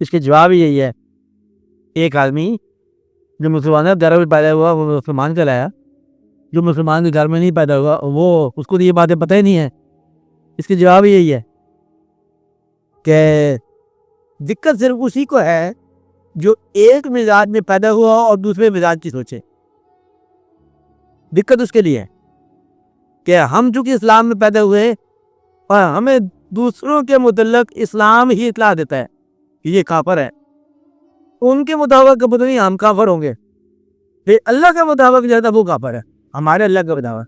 इसके जवाब ही यही है। एक आदमी जो मुसलमान घर में पैदा हुआ वो मुसलमान कहलाया, जो मुसलमान के घर में नहीं पैदा हुआ वो उसको तो ये बातें पता ही नहीं है। इसके जवाब ही यही है कि दिक्कत सिर्फ उसी को है जो एक मिजाज में पैदा हुआ और दूसरे मिजाज की सोचे। दिक्कत उसके लिए है कि हम चूंकि इस्लाम में पैदा हुए और हमें दूसरों के मुतल्लक इस्लाम ही इतला देता है कि ये काफर है, उनके मुताबिक पता नहीं हम काफर होंगे, फिर अल्लाह के मुताबिक ज्यादा वो काफर है, हमारे अल्लाह के मुताबिक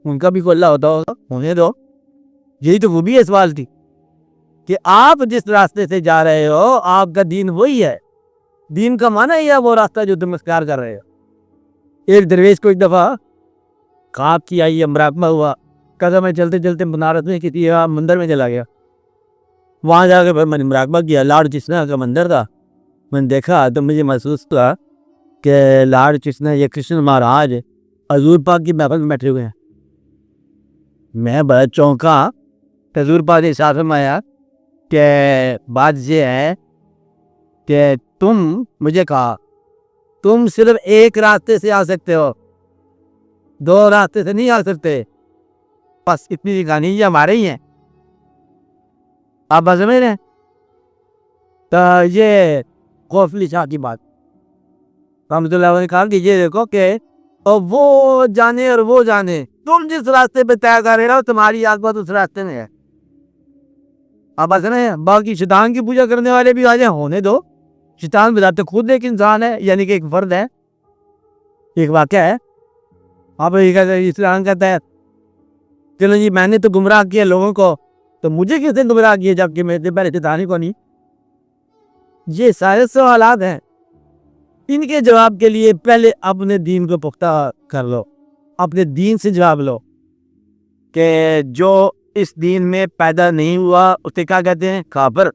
उनका भी कोई अल्लाह होता होगा, होने दो। यही तो वो भी है सवाल थी कि आप जिस रास्ते से जा रहे हो आपका दीन वही है। दीन का माना ही है वो रास्ता जो तुम इख्तियार कर रहे हो। एक दरवेश को एक दफा खाब की आई, मुराकबा हुआ, कहता मैं चलते चलते बनारस में किसी मंदिर में चला गया। वहां जाकर मैंने मुराकबा किया, लॉर्ड कृष्णा का मंदिर था। मैंने देखा तो मुझे महसूस हुआ कि लॉर्ड कृष्णा ये कृष्ण महाराज हजूर पाक की महफिल में बैठे हुए हैं। मैं बड़ा चौंका। हजूर पाक के साथ में आया कि बात ये है कि तुम मुझे कहा तुम सिर्फ एक रास्ते से आ सकते हो, दो रास्ते से नहीं आ सकते, बस इतनी कहानी ये हमारे ही है। आप बात समझ रहे हैं? तो ये गौफली शाह की बात रहमतुल्लाह ने कहा कि ये देखो कि और वो जाने और वो जाने, तुम जिस रास्ते पे तय कर रहे हो तुम्हारी आत्मा उस रास्ते में है। आप बात समझ, बाकी शैतान की पूजा करने वाले भी आ जाए, होने दो। शैतान बताते खुद एक इंसान है, यानी कि एक फर्द है, एक वाक़या है। आप इस्लाम कहता है चलो जी मैंने तो गुमराह किया लोगों को, तो मुझे किसने गुमराह किया जबकि मेरे पहले शैतान ही को नहीं। ये सारे सवालात हैं, इनके जवाब के लिए पहले अपने दीन को पुख्ता कर लो, अपने दीन से जवाब लो कि जो इस दीन में पैदा नहीं हुआ उसे क्या कहते हैं? काफिर।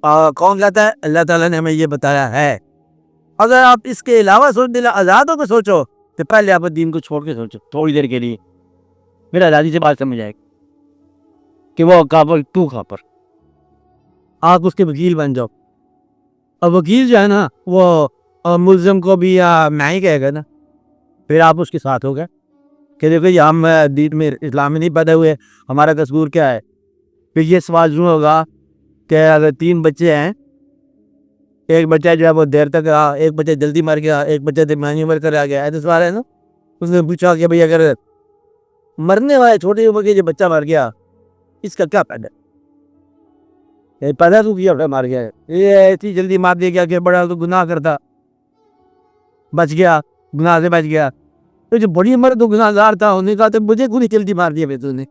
कौन कहता है? अल्लाह ताला ने हमें ये बताया है। अगर आप इसके अलावा सोच दिला आज़ाद होकर सोचो तो पहले आप दीन को छोड़ के सोचो थोड़ी देर के लिए, फिर आज़ादी से बात समझ आएगी कि वो काफिर तू काफिर। आप उसके वकील बन जाओ। अब वकील जो है ना वो मुल्ज़िम को भी मैं ही कहेगा ना, फिर आप उसके साथ हो गए कि देखो ये हम दीन में इस्लाम में नहीं पैदा हुए, हमारा कसूर क्या है। फिर ये सवाल यूँ होगा कि अगर 3 बच्चे हैं, एक बच्चा जो है वो देर तक रहा, एक बच्चा जल्दी मर गया, एक बच्चा दरमियानी उम्र कर आ गया, ऐसा सवाल है ना। उसने पूछा कि भाई अगर मरने वाले छोटी उम्र के जो बच्चा मर गया इसका क्या पैदा, पैदा तो किया अपना मर गया, ये ऐसी जल्दी मार दिया गया कि बड़ा तो गुनाह करता बच गया, गुनाह से बच गया। तो जो बड़ी उम्र तो गुनाहगार था उन्होंने कहा तो मुझे क्यों नहीं जल्दी मार दिया भाई तूने,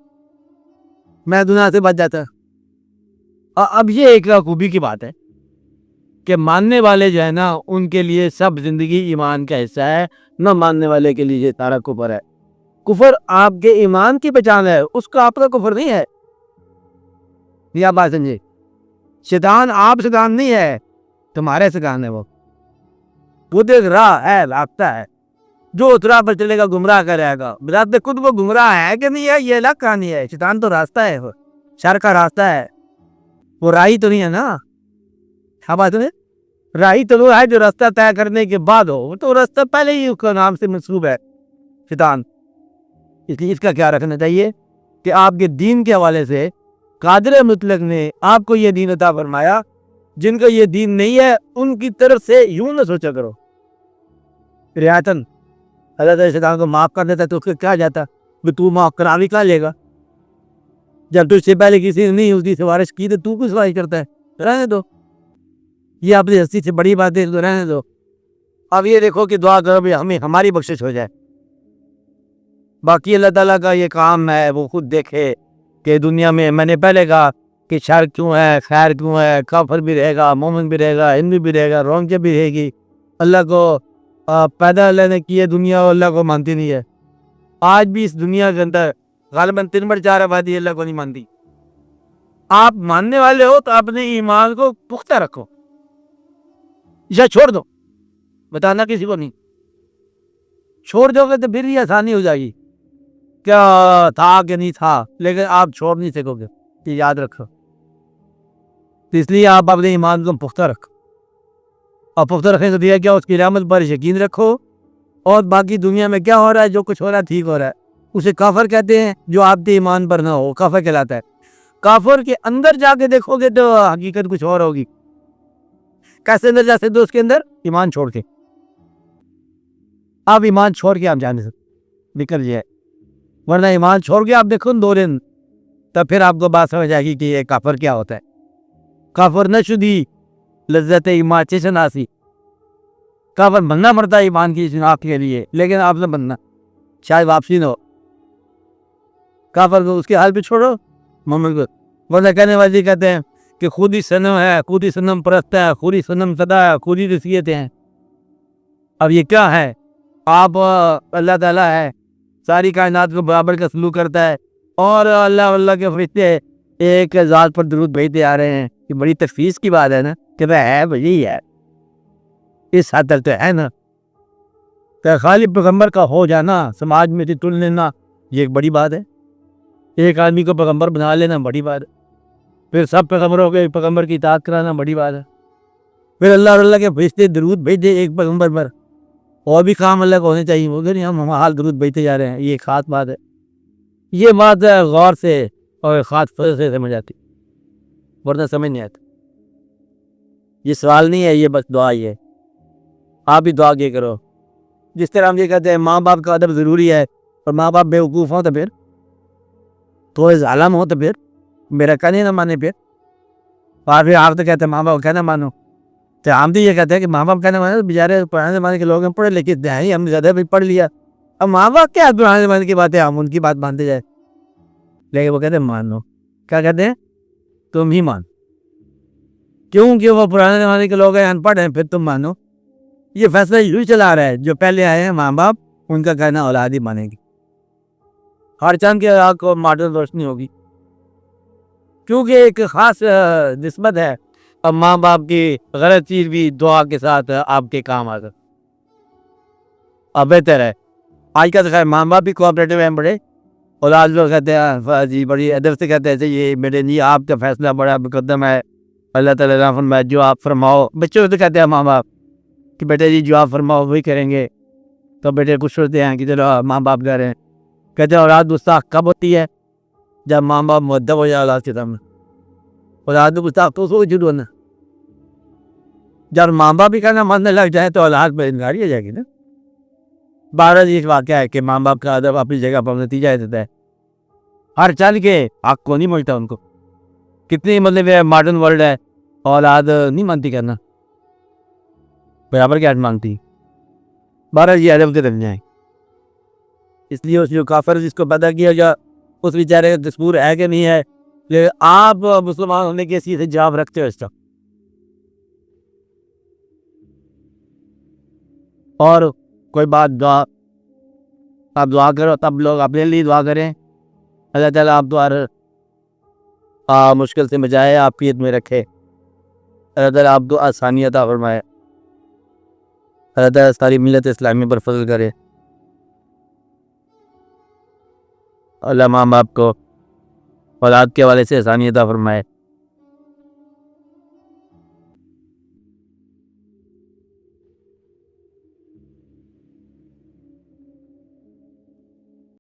मैं गुनाह से बच जाता। अब ये एक खूबी की बात है कि मानने वाले जो है ना उनके लिए सब जिंदगी ईमान का हिस्सा है, न मानने वाले के लिए सारा कुफर है। कुफर आपके ईमान की पहचान है, उसका आपका कुफर नहीं है। यह बात समझे, शैतान आप शैतान नहीं है, तुम्हारे शैतान है। वो देख राह है, रास्ता है, जो उस राह पर चलेगा गुमराह करेगा। बताते खुद वो गुमराह है कि नहीं है ये अलग कहानी है। शैतान तो रास्ता है, वो शर का रास्ता है, वो राही तो नहीं है ना। क्या बात है? राही तो वो है जो रास्ता तय करने के बाद हो, वो तो रास्ता पहले ही उसका नाम से मंसूब है शैतान। इसलिए इसका क्या रखना चाहिए कि आपके दीन के हवाले से कादिर मुतलक ने आपको ये दीन अता फरमाया, जिनका ये दीन नहीं है उनकी तरफ से यूं न सोचा करो रियातन। अल्लाह ताला शैतान को माफ कर देता तो उसको क्या जाता, तू माफ करा भी क्या लेगा, जब तुझसे पहले किसी ने नहीं उसकी सिफारिश की तो तू क्यों सिफारिश करता है। रहने दो, ये अपनी हस्ती से बड़ी बात है तो रहने दो। अब ये देखो कि दुआ करो भी हमें हमारी बख्शिश हो जाए। बाकी अल्लाह ताला का ये काम है, वो खुद देखे कि दुनिया में मैंने पहले कहा कि शर क्यों है, खैर क्यों है, काफिर भी रहेगा, मोमिन भी रहेगा, हिंदू भी रहेगा, रोंगटे भी रहेगी। अल्लाह को पैदा अल्लाह ने की है दुनिया, और अल्लाह को मानती नहीं है। आज भी इस दुनिया के अंदर गालिबन 3/4 आबादी अल्लाह को नहीं मानती। आप मानने वाले हो तो अपने ईमान को पुख्ता रखो, या छोड़ दो, बताना किसी को नहीं। छोड़ दोगे तो फिर ही आसानी हो जाएगी, क्या था कि नहीं था, लेकिन आप छोड़ नहीं सकोगे, ये याद रखो। तो इसलिए आप अपने ईमान को पुख्ता रखो, और पुख्ता रखें तो दिया क्या, उसकी रहमत पर यकीन रखो। और बाकी दुनिया में क्या हो रहा है, जो कुछ हो रहा है ठीक हो रहा है, उसे काफर कहते हैं। जो आपके ईमान पर ना हो काफर कहलाता है। काफर के अंदर जाके देखोगे तो हकीकत कुछ और होगी। कैसे अंदर जा सकते हो उसके अंदर? ईमान छोड़ के। आप ईमान छोड़ के आप जाने सकते, निकल जाए, वरना ईमान छोड़ के आप देखो 2 दिन, तब फिर आपको बात समझ आएगी कि ये काफर क्या होता है। काफर न शुदी लज्जत ईमान चेशनासी, काफर बनना पड़ता है ईमान की शिनाख्त के लिए, लेकिन आपने बनना, शायद वापसी न हो। काफर को उसके हाल पे छोड़ो, मोमिन को। वरना कहने वाले कहते हैं कि खुद ही सनम है, खुद ही सनम परस्त है, खुद ही सनम सदा है, खुद ही नसीहतें हैं। अब ये क्या है? आप अल्लाह ताला है, सारी कायनात को बराबर का सलूक करता है, और अल्लाह के फरिश्ते एक ज़ात पर दुरूद भेजते आ रहे हैं। ये बड़ी तफवीज़ की बात है ना, कि वह है वही है, इस हद तक तो है ना। तो खाली पैगम्बर का हो जाना, समाज में से चुन लेना, ये एक बड़ी बात है। एक आदमी को पैगम्बर बना लेना बड़ी बात है, फिर सब पैगम्बरों के पैगम्बर की इताअत कराना बड़ी बात है। फिर अल्लाह के फरिश्ते दुरूद भेज दे एक पैगम्बर पर, और भी काम अलग होने चाहिए, मगर हम हाल दुरूद भेजते जा रहे हैं, ये खास बात है। ये बात गौर से और ख़ास फजल से समझ आती, वरना समझ नहीं आता। ये सवाल नहीं है, ये बस दुआ ही है। आप भी दुआ किया करो। जिस तरह हम ये कहते हैं माँ बाप का अदब ज़रूरी है, और माँ बाप बेवकूफ़ हो तो फिर, थोड़े ज़ालिम हो तो फिर, मेरा कहने ना माने फिर। और फिर आप तो कहते हैं माँ बाप कहना मानो, तो हम तो ये कहते हैं कि माँ बाप कहना मानो। बेचारे पुराने ज़माने के लोग हैं, पढ़े लिखे हैं, हमने ज़्यादा भी पढ़ लिया। अब माँ बाप क्या पुराने ज़माने की बातें, हम उनकी बात मानते जाए, लेकिन वो कहते हैं मानो। क्या कहते हैं? तुम ही मान, क्योंकि वो पुराने ज़माने के लोग हैं, अनपढ़ हैं, फिर तुम मानो। ये फैसला यूँ चला रहा है, जो पहले आए हैं माँ बाप, उनका कहना औलाद ही मानेगी। हर चांद के आग को मॉडर्न रोशनी होगी, क्योंकि एक ख़ास निस्बत है। अब माँ बाप की गलत चीज़ भी दुआ के साथ आपके काम आ सकती, अब बेहतर है। आज का तो खैर माँ बाप भी कोऑपरेटिव हैं बड़े, औलाद लोग कहते हैं जी बड़ी अदब से कहते हैं ये मेरे लिए आपका फैसला बड़ा मुकद्दम है, अल्लाह ताला फरमाए जो आप फरमाओ। बच्चों से कहते हैं माँ बाप कि बेटे जी जो आप फरमाओ वही करेंगे, तो बेटे खुश होते हैं कि चलो माँ बाप कह रहे हैं। कहते हैं औलाद गुस्ताख कब होती है? जब माँ बाप मुअद्दब हो जाए औलाद के सामने। औलाद गुस्ताख तो उसको शुरू होना, जब माँ बाप भी कहना मानने लग जाए तो औलाद पर इनकारी हो जाएगी ना। 12 इस वाक़या है कि माँ बाप का अदब अपनी जगह पर नतीजा देता है। हर चल के हक को नहीं मिलता उनको। कितनी मतलब मॉडर्न वर्ल्ड है, औलाद नहीं मानती करना, बराबर क्या मांगती। 12 ये अदब के दर्जे हैं। इसलिए उस जो काफिर जिसको पैदा किया गया, उस बेचारे का दस्तूर है कि नहीं है, लेकिन आप मुसलमान होने की हैसियत से जवाब रखते हो इसका। और कोई बात दुआ, आप दुआ करो, तब लोग अपने लिए दुआ करें, अल्लाह ताला आप द्वार मुश्किल से बचाए, आपकी ईद में रखे, अल्लाह ताला आपको आसानियत अता फरमाए, अल्लाह ताला सारी मिल्लत इस्लामी पर फजल करे। अल्लाह माँ बाप को औलाद के हवाले से आसानियत अता फरमाए।